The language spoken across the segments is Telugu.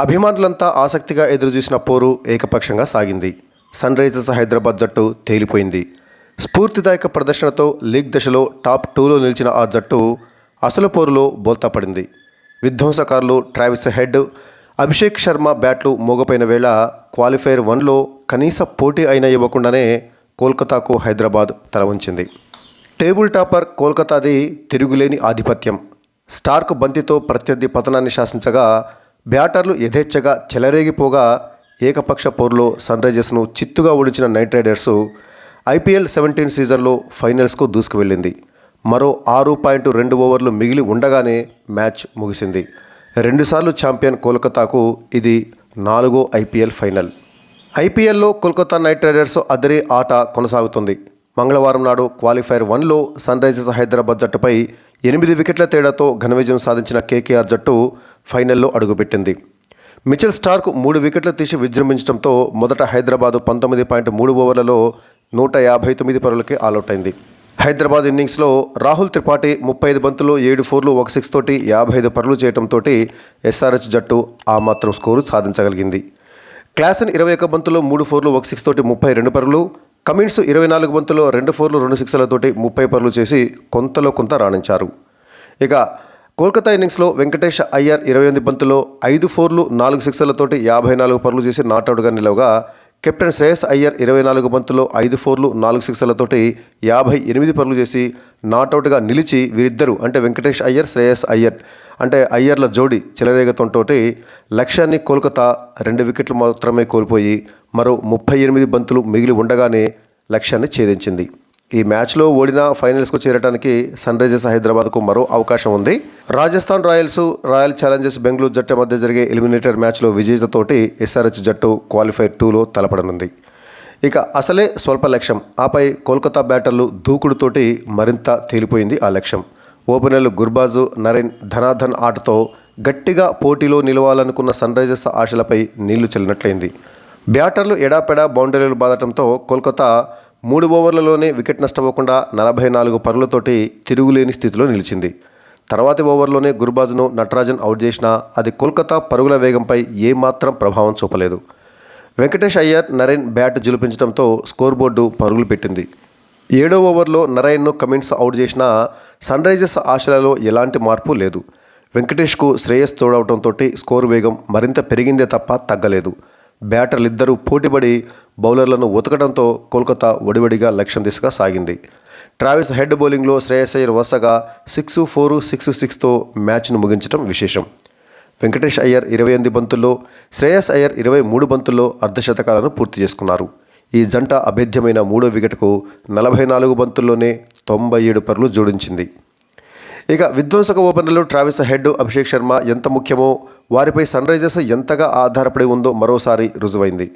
అభిమానులంతా ఆసక్తిగా ఎదురుచూసిన పోరు ఏకపక్షంగా సాగింది. సన్ రైజర్స్ హైదరాబాద్ జట్టు తేలిపోయింది. స్ఫూర్తిదాయక ప్రదర్శనతో లీగ్ దశలో టాప్ 2లో నిలిచిన ఆ జట్టు అసలు పోరులో బోల్తా పడింది. విధ్వంసకారులు ట్రావిస్ హెడ్, అభిషేక్ శర్మ బ్యాట్లు మోగపోయిన వేళ క్వాలిఫైర్ 1లో కనీస పోటీ అయినా ఇవ్వకుండానే కోల్కతాకు హైదరాబాద్ తల వంచింది. టేబుల్ టాపర్ కోల్కతాది తిరుగులేని ఆధిపత్యం. స్టార్క్ బంతితో ప్రత్యర్థి పతనాన్ని శాసించగా బ్యాటర్లు యథేచ్ఛగా చెలరేగిపోగా ఏకపక్ష పోరులో సన్ రైజర్స్ను చిత్తుగా ఓడించిన నైట్ రైడర్సు IPL 17 సీజన్లో ఫైనల్స్కు దూసుకువెళ్ళింది. మరో 6.2 ఓవర్లు మిగిలి ఉండగానే మ్యాచ్ ముగిసింది. 2 సార్లు ఛాంపియన్ కోల్కతాకు ఇది 4వ IPL ఫైనల్. IPLలో కోల్కతా నైట్ రైడర్స్ అదిరే ఆట కొనసాగుతుంది. మంగళవారం నాడు క్వాలిఫైర్ 1లో సన్ రైజర్స్ హైదరాబాద్ జట్టుపై 8 వికెట్ల తేడాతో ఘన విజయం సాధించిన KKR జట్టు ఫైనల్లో అడుగుపెట్టింది. మిచెల్ స్టార్క్ 3 వికెట్లు తీసి విజృంభించడంతో మొదట హైదరాబాదు 19.3 ఓవర్లలో 159 పరుగులకి ఆలౌట్ అయింది. హైదరాబాద్ ఇన్నింగ్స్లో రాహుల్ త్రిపాఠి 35 బంతులు 7 ఫోర్లు 1 సిక్స్ తోటి 55 పరుగులు చేయడంతో SRH జట్టు ఆ మాత్రం స్కోరు సాధించగలిగింది. క్లాసన్ 21 బంతులు 3 ఫోర్లు 1 సిక్స్ తోటి 32 పరుగులు, కమిన్స్ 24 బంతులు 2 ఫోర్లు 2 సిక్స్లతోటి 30 పరుగులు చేసి కొంతలో కొంత రాణించారు. ఇక కోల్కతా ఇన్నింగ్స్లో వెంకటేష్ అయ్యర్ 28 బంతుల్లో 5 ఫోర్లు 4 సిక్స్లతోటి 54 పరుగులు చేసి నాట్అవుట్గా నిలవగా, కెప్టెన్ శ్రేయస్ అయ్యర్ 24 బంతుల్లో 5 ఫోర్లు 4 సిక్స్లతోటి 58 పరుగులు చేసి నాట్అవుట్గా నిలిచి వీరిద్దరూ అంటే వెంకటేష్ అయ్యర్, శ్రేయస్ అయ్యర్ అంటే అయ్యర్ల జోడి చెలరేగతంతో లక్ష్యాన్ని కోల్కతా 2 వికెట్లు మాత్రమే కోల్పోయి మరో 38 బంతులు మిగిలి ఉండగానే లక్ష్యాన్ని ఛేదించింది. ఈ మ్యాచ్లో ఓడినా ఫైనల్స్కు చేరడానికి సన్ రైజర్స్ హైదరాబాద్కు మరో అవకాశం ఉంది. Rajasthan Royals, royal Challengers Bengaluru జట్టు మధ్య జరిగే ఎలిమినేటర్ మ్యాచ్లో విజేతతోటి SRH జట్టు క్వాలిఫైర్ 2లో తలపడనుంది. ఇక అసలే స్వల్ప లక్ష్యం, ఆపై కోల్కతా బ్యాటర్లు దూకుడుతోటి మరింత తేలిపోయింది ఆ లక్ష్యం. ఓపెనర్లు గుర్బాజు, నరేన్, ధనాధన్ ఆటతో గట్టిగా పోటీలో నిలవాలనుకున్న సన్ రైజర్స్ ఆశలపై నీళ్లు చల్లినట్లయింది. బ్యాటర్లు ఎడాపెడా బౌండరీలు బాదటంతో కోల్కతా 3 ఓవర్లలోనే వికెట్ నష్టపోకుండా 44 పరుగులతోటి తిరుగులేని స్థితిలో నిలిచింది. తర్వాతి ఓవర్లోనే గుర్బాజ్ను నటరాజన్ అవుట్ చేసినా అది కోల్కతా పరుగుల వేగంపై ఏమాత్రం ప్రభావం చూపలేదు. వెంకటేష్ అయ్యర్, నరేన్ బ్యాట్ జులిపించడంతో స్కోర్ బోర్డు పరుగులు పెట్టింది. 7వ ఓవర్లో నరైన్ను కమిన్స్ అవుట్ చేసినా సన్ రైజర్స్ ఆశలలో ఎలాంటి మార్పు లేదు. వెంకటేష్కు శ్రేయస్ తోడవడంతో స్కోరు వేగం మరింత పెరిగిందే తప్ప తగ్గలేదు. బ్యాటర్లిద్దరూ పోటీపడి బౌలర్లను ఉతకడంతో కోల్కతా ఒడివడిగా లక్ష్యం దిశగా సాగింది. ట్రావిస్ హెడ్ బౌలింగ్లో శ్రేయస్ అయ్యర్ వరుసగా 6, 4, 6, 6తో మ్యాచ్ను ముగించడం విశేషం. వెంకటేష్ అయ్యర్ 28 బంతుల్లో, శ్రేయస్ అయ్యర్ 23 బంతుల్లో అర్ధశతకాలను పూర్తి చేసుకున్నారు. ఈ జంట అభేద్యమైన 3వ వికెట్కు 44 బంతుల్లోనే 97 పరుగులు జోడించింది. ఇక విధ్వంసక ఓపెనర్లు ట్రావిస్ హెడ్, అభిషేక్ శర్మ ఎంత ముఖ్యమో, వారిపై సన్ రైజర్స్ ఎంతగా ఆధారపడి ఉందో మరోసారి రుజువైంది.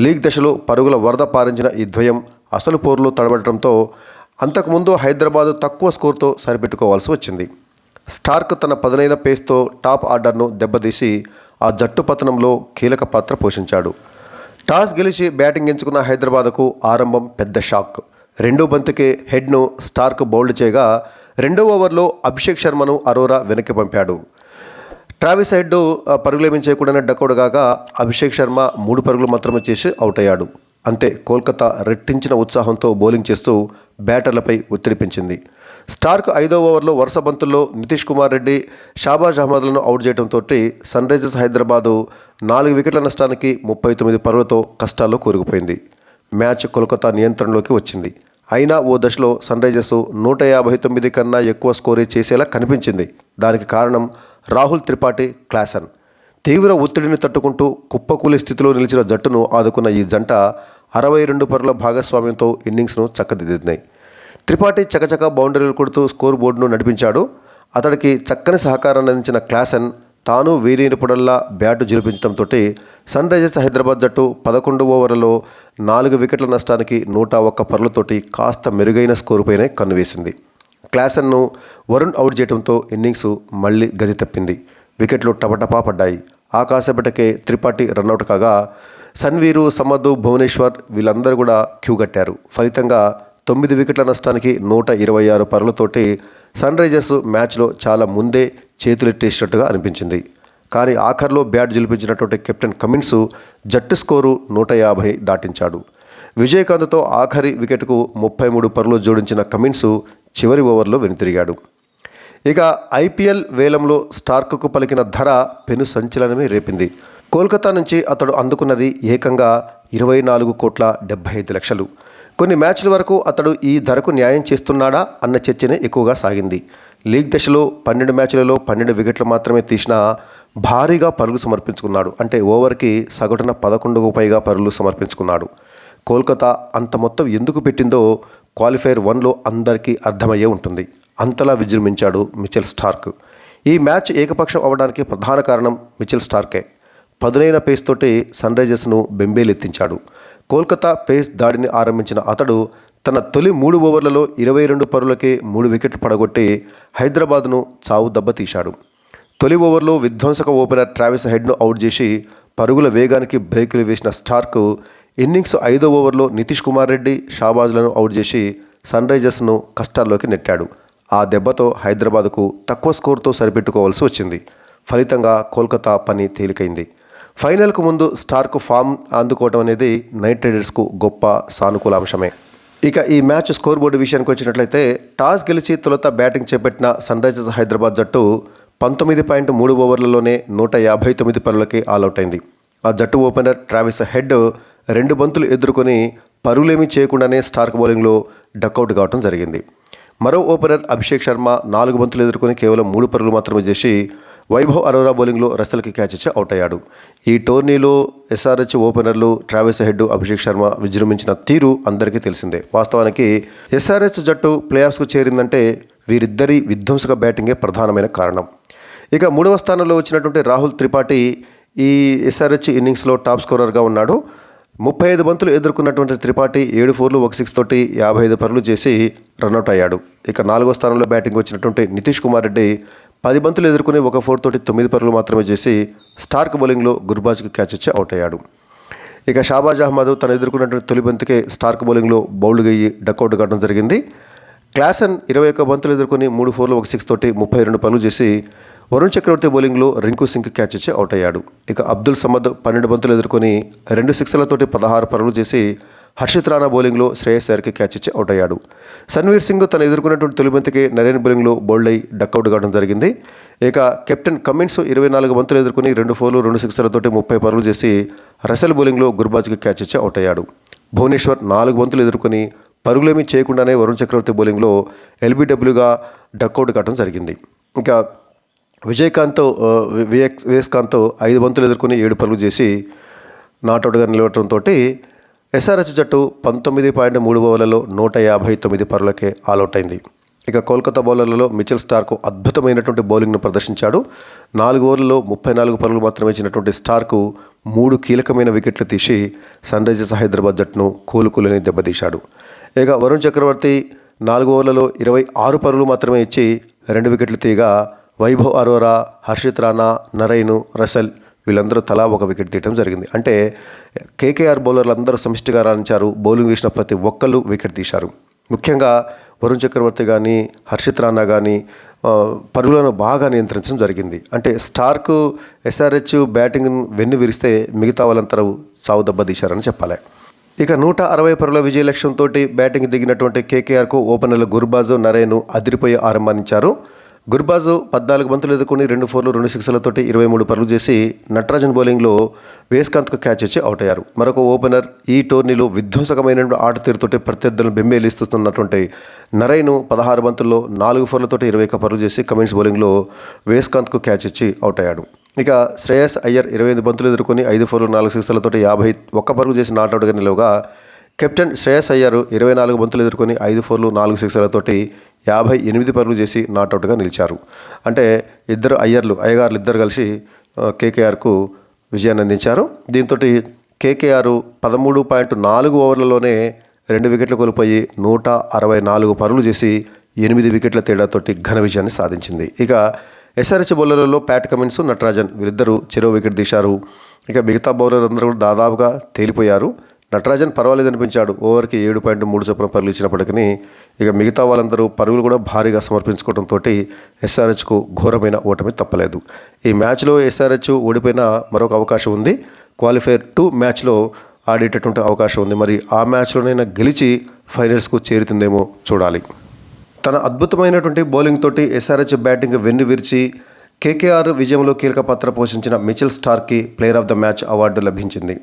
లీగ్ దశలో పరుగుల వరద పారించిన ఈ ద్వయం అసలు పోరులో తడబడటంతో అంతకుముందు హైదరాబాదు తక్కువ స్కోర్తో సరిపెట్టుకోవాల్సి వచ్చింది. స్టార్క్ తన పదునైన పేస్తో టాప్ ఆర్డర్ను దెబ్బతీసి ఆ జట్టు పతనంలో కీలక పాత్ర పోషించాడు. టాస్ గెలిచి బ్యాటింగ్ ఎంచుకున్న హైదరాబాద్కు ఆరంభం పెద్ద షాక్. 2వ బంతికే హెడ్ను స్టార్క్ బౌల్డ్ చేయగా 2వ ఓవర్లో అభిషేక్ శర్మను అరోరా వెనక్కి పంపాడు. ట్రావిస్ హెడ్ పరుగులేమించేయకుండానే డకౌట్ కాగా అభిషేక్ శర్మ 3 పరుగులు మాత్రమే చేసి అవుట్ అయ్యాడు. అంతే, కోల్కతా రెట్టించిన ఉత్సాహంతో బౌలింగ్ చేస్తూ బ్యాటర్లపై ఒత్తిడి పెంచింది. స్టార్క్ 5వ ఓవర్లో వరుస బంతుల్లో నితీష్ కుమార్ రెడ్డి, షాబాజ్ అహ్మద్లను అవుట్ చేయడంతో సన్ రైజర్స్ హైదరాబాదు 4 వికెట్ల నష్టానికి 39 పరుగులతో కష్టాల్లో కూరుకుపోయింది. మ్యాచ్ కోల్కతా నియంత్రణలోకి వచ్చింది. అయినా ఓ దశలో సన్ రైజర్స్ 159 కన్నా ఎక్కువ స్కోరే చేసేలా కనిపించింది. దానికి కారణం రాహుల్ త్రిపాఠి, క్లాసన్. తీవ్ర ఒత్తిడిని తట్టుకుంటూ కుప్పకూలి స్థితిలో నిలిచిన జట్టును ఆదుకున్న ఈ జంట 62 పరుగుల భాగస్వామ్యంతో ఇన్నింగ్స్ను చక్కదిద్దినాయి. త్రిపాఠి చకచక బౌండరీలు కొడుతూ స్కోర్ బోర్డును నడిపించాడు. అతడికి చక్కని సహకారాన్ని అందించిన క్లాసన్ తాను వీరినప్పుడల్లా బ్యాటు జులిపించడంతో సన్ రైజర్స్ హైదరాబాద్ జట్టు 11 ఓవర్లలో 4 వికెట్ల నష్టానికి 101 పరుగులతోటి కాస్త మెరుగైన స్కోరుపైనే కన్నువేసింది. క్లాసన్ను వరుణ్ అవుట్ చేయడంతో ఇన్నింగ్స్ మళ్లీ గది తప్పింది. వికెట్లు టపటపా పడ్డాయి. ఆకాశబెటకే త్రిపాఠి రన్అట్ కాగా సన్వీరు, సమద్, భువనేశ్వర్ వీళ్ళందరూ కూడా క్యూ కట్టారు. ఫలితంగా 9 వికెట్ల నష్టానికి 126 పరుగులతోటి సన్ రైజర్స్ మ్యాచ్లో చాలా ముందే చేతులెట్టేసినట్టుగా అనిపించింది. కానీ ఆఖర్లో బ్యాట్ జిలిపించినటువంటి కెప్టెన్ కమిన్స్ జట్టు స్కోరు 150 దాటించాడు. విజయకాంత్తో ఆఖరి వికెట్కు 33 పరుగులు జోడించిన కమిన్స్ చివరి ఓవర్లో వెనుతిరిగాడు. ఇక ఐపీఎల్ వేలంలో స్టార్క్కు పలికిన ధర పెను సంచలనమే రేపింది. కోల్కతా నుంచి అతడు అందుకున్నది ఏకంగా 24,75,00,000. కొన్ని మ్యాచ్ల వరకు అతడు ఈ ధరకు న్యాయం చేస్తున్నాడా అన్న చర్చనే ఎక్కువగా సాగింది. లీగ్ దశలో 12 మ్యాచ్లలో 12 వికెట్లు మాత్రమే తీసినా భారీగా పరుగులు సమర్పించుకున్నాడు. అంటే ఓవర్కి సగటున 11కు పైగా పరుగులు సమర్పించుకున్నాడు. కోల్కతా అంత మొత్తం ఎందుకు పెట్టిందో క్వాలిఫైర్ 1లో అందరికీ అర్థమయ్యే ఉంటుంది. అంతలా విజృంభించాడు మిచెల్ స్టార్క్. ఈ మ్యాచ్ ఏకపక్షం అవ్వడానికి ప్రధాన కారణం మిచెల్ స్టార్కే. పదునైన పేస్ తోటి సన్ రైజర్స్ను బెంబేలెత్తించాడు. కోల్కతా పేస్ దాడిని ఆరంభించిన అతడు తన తొలి 3 ఓవర్లలో 22 పరుగులకే 3 వికెట్లు పడగొట్టి హైదరాబాద్ను చావు దెబ్బతీశాడు. తొలి ఓవర్లో విధ్వంసక ఓపెనర్ ట్రావిస్ హెడ్ను అవుట్ చేసి పరుగుల వేగానికి బ్రేకులు వేసిన స్టార్క్ ఇన్నింగ్స్ 5వ ఓవర్లో నితీష్ కుమార్ రెడ్డి, షాబాజ్లను అవుట్ చేసి సన్ రైజర్స్ను కష్టాల్లోకి నెట్టాడు. ఆ దెబ్బతో హైదరాబాద్కు తక్కువ స్కోర్తో సరిపెట్టుకోవాల్సి వచ్చింది. ఫలితంగా కోల్కతా పని తేలికైంది. ఫైనల్కు ముందు స్టార్క్ ఫామ్ అందుకోవడం అనేది నైట్ రైడర్స్కు గొప్ప సానుకూల అంశమే. ఇక ఈ మ్యాచ్ స్కోర్ బోర్డు విషయానికి వచ్చినట్లయితే టాస్ గెలిచి తొలుత బ్యాటింగ్ చేపట్టిన సన్ రైజర్స్ హైదరాబాద్ జట్టు 19.3 ఓవర్లలోనే 159 పరుగులకి ఆల్అవుట్ అయింది. ఆ జట్టు ఓపెనర్ ట్రావిస్ హెడ్ 2 బంతులు ఎదుర్కొని పరుగులేమీ చేయకుండానే స్టార్క్ బౌలింగ్లో డకౌట్ కావడం జరిగింది. మరో ఓపెనర్ అభిషేక్ శర్మ 4 బంతులు ఎదుర్కొని కేవలం 3 పరుగులు మాత్రమే చేసి వైభవ్ అరోరా బౌలింగ్లో రసల్కి క్యాచ్ ఇచ్చి అవుట్ అయ్యాడు. ఈ టోర్నీలో ఎస్ఆర్హెచ్ ఓపెనర్లు ట్రావిస్ హెడ్, అభిషేక్ శర్మ విజృంభించిన తీరు అందరికీ తెలిసిందే. వాస్తవానికి ఎస్ఆర్హెచ్ జట్టు ప్లేఆఫ్స్కు చేరిందంటే వీరిద్దరి విధ్వంసక బ్యాటింగే ప్రధానమైన కారణం. ఇక 3వ స్థానంలో వచ్చినటువంటి రాహుల్ త్రిపాఠి ఈ ఎస్ఆర్హెచ్ ఇన్నింగ్స్లో టాప్ స్కోరర్గా ఉన్నాడు. 35 బంతులు ఎదుర్కొన్నటువంటి త్రిపాఠి 7 4 1 6 తోటి 55 పరుగులు చేసి రన్అట్ అయ్యాడు. ఇక 4వ స్థానంలో బ్యాటింగ్ వచ్చినటువంటి నితీష్ కుమార్ రెడ్డి 10 బంతులు ఎదుర్కొని 1 4 తోటి 9 పరుగులు మాత్రమే చేసి స్టార్క్ బౌలింగ్లో గుర్బాజ్కి క్యాచ్ ఇచ్చి అవుట్ అయ్యాడు. ఇక షాబాజ్ అహ్మద్ తను ఎదుర్కొన్నటువంటి తొలి బంతికే స్టార్క్ బౌలింగ్లో బౌల్డ్ అయ్యి డకౌట్ కావడం జరిగింది. క్లాసన్ 21 బంతులు ఎదుర్కొని 3 4 1 6 తోటి 32 పరుగులు చేసి వరుణ్ చక్రవర్తి బౌలింగ్లో రింకు సింగ్ క్యాచ్ ఇచ్చి అవుట్ అయ్యాడు. ఇక అబ్దుల్ సమద్ 12 బంతులు ఎదుర్కొని 2 సిక్స్లతోటి 16 పరుగులు చేసి హర్షిత్ రాణా బౌలింగ్లో శ్రేయస్ అయ్యర్కి క్యాచ్ ఇచ్చి అవుట్ అయ్యాడు. సన్వీర్ సింగ్ తను ఎదుర్కొన్నటువంటి తొలి బంతికి నరేన్ బౌలింగ్లో బౌల్డ్ అయి డకౌట్ కావడం జరిగింది. ఇక కెప్టెన్ కమిన్స్ 24 బంతులు ఎదుర్కొని 2 4 2 సిక్స్లతోటి 30 పరుగులు చేసి రసెల్ బౌలింగ్లో గుర్బాజ్కి క్యాచ్ ఇచ్చి అవుట్ అయ్యాడు. భువనేశ్వర్ 4 బంతులు ఎదుర్కొని పరుగులేమీ చేయకుండానే వరుణ్ చక్రవర్తి బౌలింగ్లో ఎల్బీడబ్ల్యూగా డకౌట్ కావడం జరిగింది. ఇంకా వివేకాంత్తో 5 బంతులు ఎదుర్కొని 7 పరుగులు చేసి నాట్అవుట్గా నిలవడంతో ఎస్ఆర్హెచ్ జట్టు 19.3 ఓవర్లలో 159 పరుగులకే ఆల్అవుట్ అయింది. ఇక కోల్కతా బౌలర్లలో మిచెల్ స్టార్క్ అద్భుతమైనటువంటి బౌలింగ్ను ప్రదర్శించాడు. 4 ఓవర్లలో 34 పరుగులు మాత్రమే ఇచ్చినటువంటి స్టార్క్ 3 కీలకమైన వికెట్లు తీసి సన్ రైజర్స్ హైదరాబాద్ జట్టును కోలుకోలేని దెబ్బతీశాడు. ఇక వరుణ్ చక్రవర్తి 4 ఓవర్లలో 26 పరుగులు మాత్రమే ఇచ్చి 2 వికెట్లు తీయగా వైభవ్ అరోరా, హర్షిత్ రాణా, నరైన్, రసెల్ వీళ్ళందరూ తలా 1 వికెట్ తీయడం జరిగింది. అంటే కేకేఆర్ బౌలర్లు అందరూ సమిష్టిగా రాణించారు. బౌలింగ్ వేసిన ప్రతి ఒక్కళ్ళు వికెట్ తీశారు. ముఖ్యంగా వరుణ్ చక్రవర్తి కానీ, హర్షిత్ రాణా కానీ పరుగులను బాగా నియంత్రించడం జరిగింది. అంటే స్టార్క్ ఎస్ఆర్హెచ్ బ్యాటింగ్ వెన్ను విరిస్తే మిగతా వాళ్ళంతా సావు దెబ్బ తీశారని చెప్పాలి. ఇక 160 పరుగుల విజయ లక్ష్యంతో బ్యాటింగ్ దిగినటువంటి కేకేఆర్కు ఓపెనర్లు గుర్బాజ్, నరైన్ అదిరిపోయి ఆరంభించారు. గుర్బాజ్ 14 బంతులు ఎదుర్కొని 2 4 2 సిక్స్లతోటి 23 పరుగులు చేసి నటరాజన్ బౌలింగ్లో వేస్కాంత్కు క్యాచ్ ఇచ్చి అవుట్ అయ్యారు. మరొక ఓపెనర్ ఈ టోర్నీలో విధ్వంసకమైన ఆట తీరుతోటి ప్రత్యర్థులను బెంబేలిస్తున్నటువంటి నరైన్ 16 బంతుల్లో 4 4లతోటి 21 పరుగులు చేసి కమిన్స్ బౌలింగ్లో వేస్కాంత్కు క్యాచ్ ఇచ్చి అవుట్ అయ్యాడు. ఇక శ్రేయస్ అయ్యర్ 25 బంతులు ఎదుర్కొని 5 4 4 సిక్స్లతోటి 51 పరుగు చేసి నాట్అవుట్గా నిలవగా కెప్టెన్ శ్రేయస్ అయ్యర్ 24 బంతులు ఎదుర్కొని 5 4 4 సిక్స్లతోటి 58 పరుగులు చేసి నాట్అవుట్గా నిలిచారు. అంటే అయ్యగారులు ఇద్దరు కలిసి కేకేఆర్కు విజయాన్ని అందించారు. దీంతో కేకేఆర్ 13.4 ఓవర్లలోనే 2 వికెట్లు కోల్పోయి 164 పరుగులు చేసి 8 వికెట్ల తేడాతోటి ఘన విజయాన్ని సాధించింది. ఇక ఎస్ఆర్హెచ్ బౌలర్లలో ప్యాట్ కమిన్స్, నటరాజన్ వీరిద్దరూ చెరో వికెట్ తీశారు. ఇక మిగతా బౌలర్ అందరూ కూడా దాదాపుగా తేలిపోయారు. నటరాజన్ పర్వాలేదనిపించాడు. ఓవర్కి 7.3 చొప్పున పరుగులు ఇచ్చినప్పటికీ ఇక మిగతా వాళ్ళందరూ పరుగులు కూడా భారీగా సమర్పించుకోవడంతో ఎస్ఆర్హెచ్కు ఘోరమైన ఓటమి తప్పలేదు. ఈ మ్యాచ్లో ఎస్ఆర్హెచ్ ఓడిపోయిన మరొక అవకాశం ఉంది. క్వాలిఫైర్ 2 మ్యాచ్లో ఆడేటటువంటి అవకాశం ఉంది. మరి ఆ మ్యాచ్లోనైనా గెలిచి ఫైనల్స్కు చేరుతుందేమో చూడాలి. తన అద్భుతమైనటువంటి బౌలింగ్ తోటి ఎస్ఆర్హెచ్ బ్యాటింగ్ వెన్నువిరిచి కేకేఆర్ విజయంలో కీలక పాత్ర పోషించిన మిచెల్ స్టార్క్కి player of the match award లభించింది.